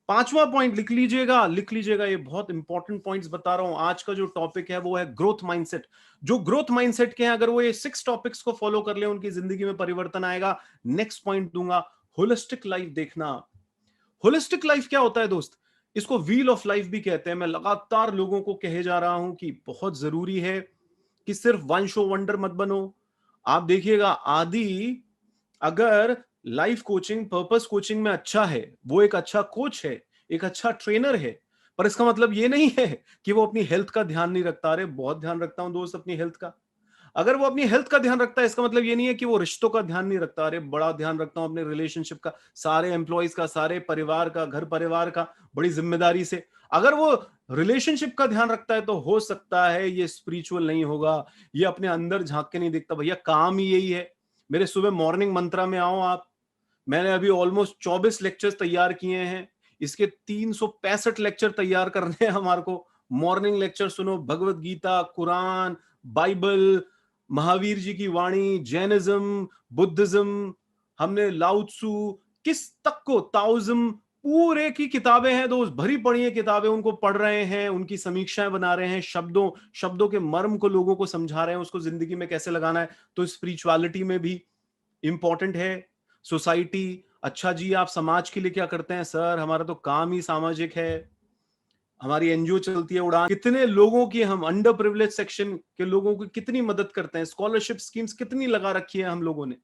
पांचवा पॉइंट लिख लीजिएगा, लिख लीजिएगा, ये बहुत इंपॉर्टेंट पॉइंट्स बता रहा हूं। आज का जो टॉपिक है वो है ग्रोथ माइंडसेट। जो ग्रोथ माइंडसेट के हैं, अगर वो ये 6 टॉपिक्स को फॉलो कर ले, उनकी जिंदगी में परिवर्तन आएगा। नेक्स्ट पॉइंट दूंगा, होलिस्टिक लाइफ देखना। होलिस्टिक लाइफ क्या होता है दोस्त? इसको व्हील ऑफ लाइफ भी कहते हैं। मैं लगातार लोगों को कहे जा रहा हूं कि बहुत जरूरी है कि सिर्फ वन शो वंडर मत बनो। आप देखिएगा, आदि अगर लाइफ कोचिंग, पर्पस कोचिंग में अच्छा है, वो एक अच्छा कोच है, एक अच्छा ट्रेनर है, पर इसका मतलब ये नहीं है कि वो अपनी हेल्थ का ध्यान नहीं रखता। अरे बहुत ध्यान रखता हूं दोस्त अपनी हेल्थ का। अगर वो अपनी हेल्थ का ध्यान रखता है, इसका मतलब ये नहीं है कि वो रिश्तों का ध्यान नहीं रखता। अरे बड़ा ध्यान रखता हूं अपने रिलेशनशिप का, सारे एम्प्लॉइज का, सारे परिवार का, घर परिवार का, बड़ी जिम्मेदारी से। अगर वो रिलेशनशिप का ध्यान रखता है, तो हो सकता है ये स्पिरिचुअल नहीं होगा, ये अपने अंदर झांक के नहीं देखता। भैया काम ही यही है। मेरे सुबह मॉर्निंग मंत्रा में आओ आप। मैंने अभी ऑलमोस्ट 24 लेक्चर्स तैयार किए हैं। इसके 365 लेक्चर तैयार करने हैं हमारे को। मॉर्निंग लेक्चर सुनो, भगवत गीता, कुरान, बाइबल, महावीर जी की वाणी, जैनिज्म, बुद्धिज्म, हमने लाओ त्सु, किस तक को, ताओइज्म, पूरे की किताबें हैं दोस्त, भरी पड़ी हैं किताबें। उनको पढ़ रहे हैं, उनकी समीक्षाएं बना रहे हैं, शब्दों शब्दों के मर्म को लोगों को समझा रहे हैं, उसको जिंदगी में कैसे लगाना है। तो स्पिरिचुअलिटी में भी इंपॉर्टेंट है। सोसाइटी, अच्छा जी आप समाज के लिए क्या करते हैं? सर हमारा तो काम ही सामाजिक है, हमारी एनजीओ चलती है उड़ान। कितने लोगों की हम अंडर प्रिविलेज सेक्शन के लोगों की कितनी मदद करते हैं, स्कॉलरशिप स्कीम्स कितनी लगा रखी है हम लोगों ने।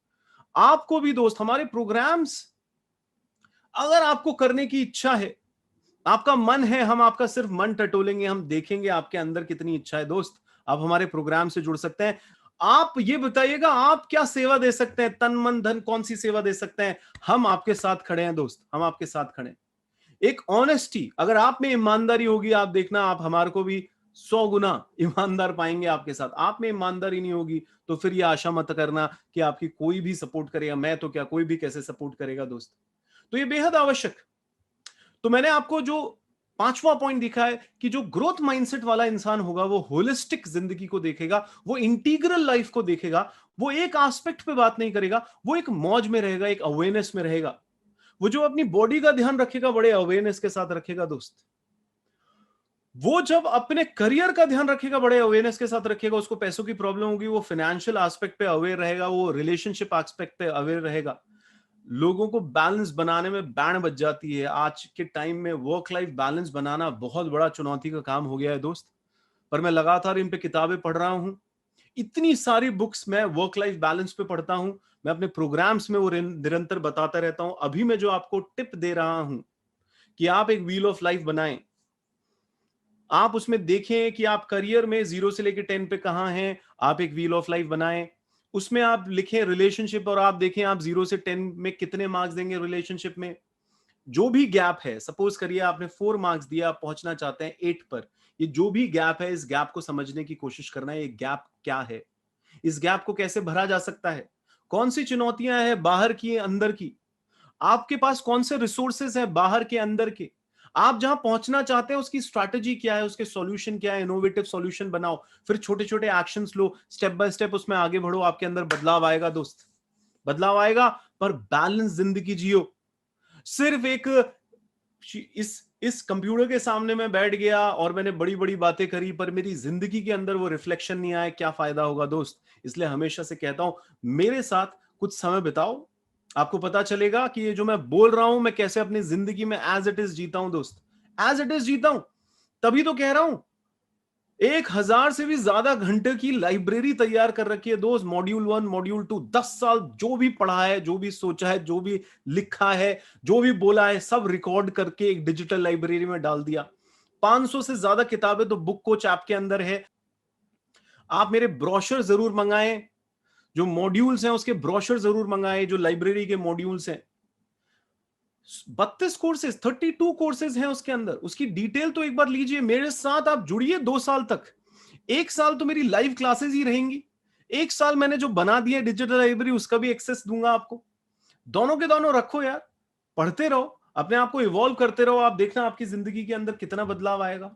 आपको भी दोस्त हमारे प्रोग्राम्स, अगर आपको करने की इच्छा है, आपका मन है, हम आपका सिर्फ मन टटोलेंगे, हम देखेंगे आपके अंदर कितनी इच्छा है दोस्त। आप हमारे प्रोग्राम से जुड़ सकते हैं। आप ये बताइएगा आप क्या सेवा दे सकते हैं, तन मन धन कौन सी सेवा दे सकते हैं? हम आपके साथ खड़े हैं दोस्त, हम आपके साथ खड़े हैं। एक ऑनेस्टी, अगर आप में ईमानदारी होगी, आप देखना आप हमारे को भी 100 गुना ईमानदार पाएंगे आपके साथ। आप में ईमानदारी नहीं होगी तो फिर ये आशा मत करना कि आपकी कोई भी सपोर्ट करेगा। मैं तो क्या, कोई भी कैसे सपोर्ट करेगा दोस्त। तो ये बेहद आवश्यक। तो मैंने आपको जो पांचवा पॉइंट दिखा है कि जो ग्रोथ माइंडसेट वाला इंसान होगा, वो होलिस्टिक जिंदगी को देखेगा, वो इंटीग्रल लाइफ को देखेगा। वो एक एस्पेक्ट पे बात नहीं करेगा, वो एक मौज में रहेगा, एक अवेयरनेस में रहेगा। वो जो अपनी बॉडी का ध्यान रखेगा, बड़े अवेयरनेस के साथ रखेगा दोस्त। वो जब अपने करियर का ध्यान रखेगा, बड़े अवेयरनेस के साथ रखेगा। उसको पैसों की प्रॉब्लम होगी, वो फाइनेंशियल एस्पेक्ट पे अवेयर रहेगा, वो रिलेशनशिप एस्पेक्ट पे अवेयर रहेगा। लोगों को बैलेंस बनाने में बैंड बज जाती है। आज के टाइम में वर्क लाइफ बैलेंस बनाना बहुत बड़ा चुनौती का काम हो गया है दोस्त। पर मैं लगातार इन पे किताबें पढ़ रहा हूं। इतनी सारी बुक्स मैं वर्क लाइफ बैलेंस पे पढ़ता हूं। मैं अपने प्रोग्राम्स में वो निरंतर बताता रहता हूं। अभी मैं जो आपको टिप दे रहा हूं कि आप एक व्हील ऑफ लाइफ बनाएं, आप उसमें देखें कि आप करियर में 0 से लेकर 10 पे कहां हैं। आप एक व्हील ऑफ लाइफ बनाएं, उसमें आप लिखें रिलेशनशिप, और आप देखें आप 0 से 10 में कितने मार्क्स देंगे रिलेशनशिप में। जो भी गैप है, सपोज करिए आपने 4 मार्क्स दिया, आप पहुंचना चाहते हैं 8 पर। ये जो भी गैप है, इस गैप को समझने की कोशिश करना है। ये गैप क्या है, इस गैप को कैसे भरा जा सकता है, कौन सी चुनौतियां हैं बाहर की अंदर की, आपके पास कौन से रिसोर्सेज हैं बाहर के अंदर के, आप जहां पहुंचना चाहते हैं उसकी स्ट्रैटेजी क्या है, उसके सॉल्यूशन क्या है, इनोवेटिव सॉल्यूशन बनाओ। फिर छोटे छोटे actions low, step by step उसमें आगे बढ़ो। आपके अंदर बदलाव आएगा दोस्त, बदलाव आएगा। पर बैलेंस जिंदगी जियो। सिर्फ एक इस कंप्यूटर के सामने मैं बैठ गया और मैंने बड़ी बड़ी बातें करी, पर मेरी जिंदगी के अंदर वो रिफ्लेक्शन नहीं आया, क्या फायदा होगा दोस्त। इसलिए हमेशा से कहता हूं, मेरे साथ कुछ समय बिताओ, आपको पता चलेगा कि ये जो मैं बोल रहा हूं, मैं कैसे अपनी जिंदगी में एज इट इज जीता हूं दोस्त, एज इट इज जीता हूं। तभी तो कह रहा हूं, 1000 से भी ज्यादा घंटे की लाइब्रेरी तैयार कर रखी है दोस्त। मॉड्यूल 1, मॉड्यूल 2, 10 साल जो भी पढ़ा है, जो भी सोचा है, जो भी लिखा है, जो भी बोला है, सब रिकॉर्ड करके एक डिजिटल लाइब्रेरी में डाल दिया। 500 से ज्यादा किताबें तो बुक कोच ऐप के अंदर है। आप मेरे ब्रोशर जरूर मंगाएं, जो मॉड्यूल्स हैं उसके ब्रोशर जरूर मंगाएं, जो लाइब्रेरी के मॉड्यूल्स हैं। 32 कोर्सेज, 32 कोर्सेज हैं उसके अंदर। उसकी डिटेल तो एक बार लीजिए, मेरे साथ आप जुड़िए 2 साल तक। 1 साल तो मेरी लाइव क्लासेस ही रहेंगी। 1 साल मैंने जो बना दिया डिजिटल लाइब्रेरी, उसका भी एक्सेस दूंगा आपको। दोनों के दोनों रखो यार, पढ़ते रहो, अपने आप को इवॉल्व करते रहो। आप देखना आपकी जिंदगी के अंदर कितना बदलाव आएगा।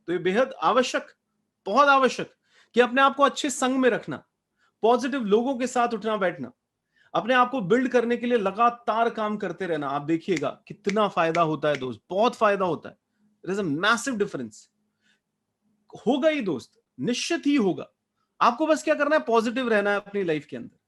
तो ये बेहद आवश्यक, बहुत आवश्यक कि अपने आप को अच्छे संग में रखना, पॉजिटिव लोगों के साथ उठना बैठना। अपने आप को बिल्ड करने के लिए लगातार काम करते रहना, आप देखिएगा कितना फायदा होता है दोस्त, बहुत फायदा होता है। There is a massive difference. होगा ही दोस्त, निश्चित ही होगा। आपको बस क्या करना है, पॉजिटिव रहना है अपनी लाइफ के अंदर।